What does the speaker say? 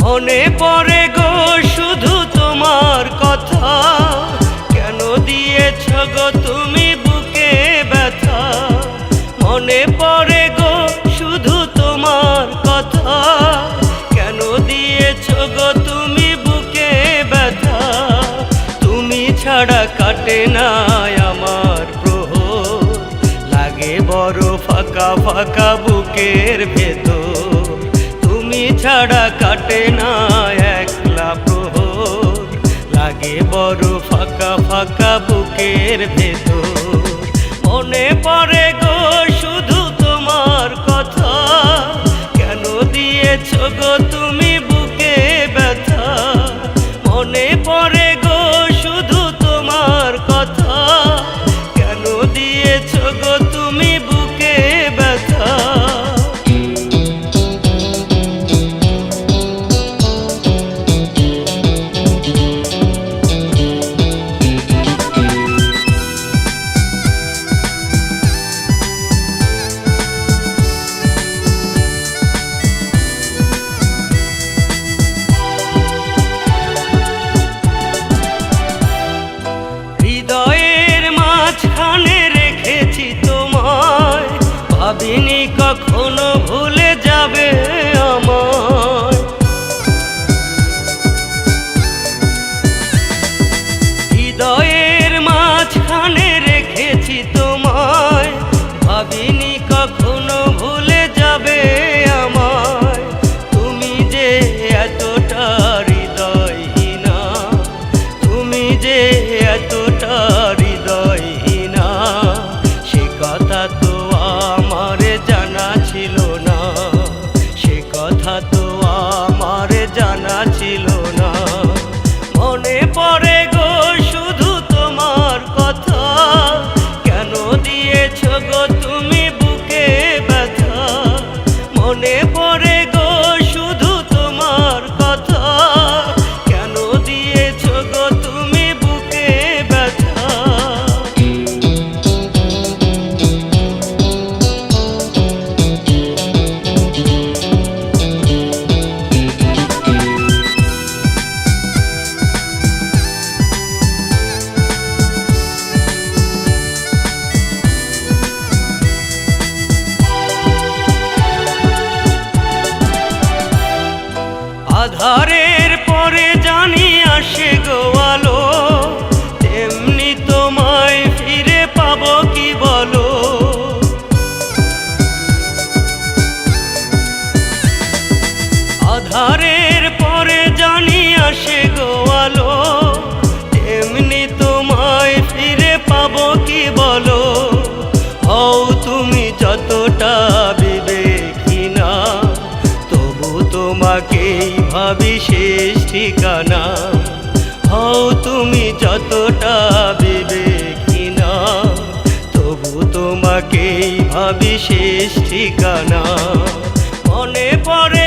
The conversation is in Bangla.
মনে পড়ে গো শুধু তোমার কথা, কেন দিয়েছ গো তুমি বুকে ব্যথা। মনে পড়ে গো শুধু তোমার কথা, কেন দিয়েছ গো তুমি বুকে ব্যথা। তুমি ছাড়া কাটে না আমার প্রহর, লাগে বড় ফাঁকা ফাঁকা বুকের ভেতর। তুমি ছাড়া কাটে না একলা প্রহর, লাগে বড় ফাঁকা ফাঁকা বুকের ভেতর। মনে পড়ে গো শুধু তোমার কথা, কেন দিয়েছ গো তুমি বুকে ব্যথা। মনে পড়ে গো শুধু তোমার কথা, কেন দিয়েছ গো তুমি বুকে ব্যথা। হৃদয়ের মাঝখানে রেখেছি তোমায়, ভাবিনি কখনো ভুলে যাবে আমায়। হৃদয়ের মাঝখানে রেখেছি তোমায়, ভাবিনি কখনো ভুলে যাবে আমায়। তুমি যে এতটা হৃদয়হীনা, তুমি যে এতটা হৃদয়হীনা, সে কথা তো আমার জানা ছিল না, সে কথা তো আমার জানা ছিল না। মনে পড়ে গো শুধু তোমার কথা, কেন দিয়েছ গো তুমি বুকে ব্যথা। মনে পড়ে গো শুধু তোমার কথা, কেন দিয়েছ গো তুমি বুকে ব্যথা। আধারের পরে জানি আসে গো আলো, তেমনি তোমায় ফিরে পাবো কি বলো। আধারের পরে জানি আসে গো আলো, তেমনি তোমায় ফিরে পাবো কি বলো। হও তুমি যতটা বিবেকহীনা, তবু তোমাকেই ভাবি শেষ ঠিকানা। হও তুমি যতটা বিবেকহীনা, তবু তোমাকেই ভাবি শেষ ঠিকানা। মনে পড়ে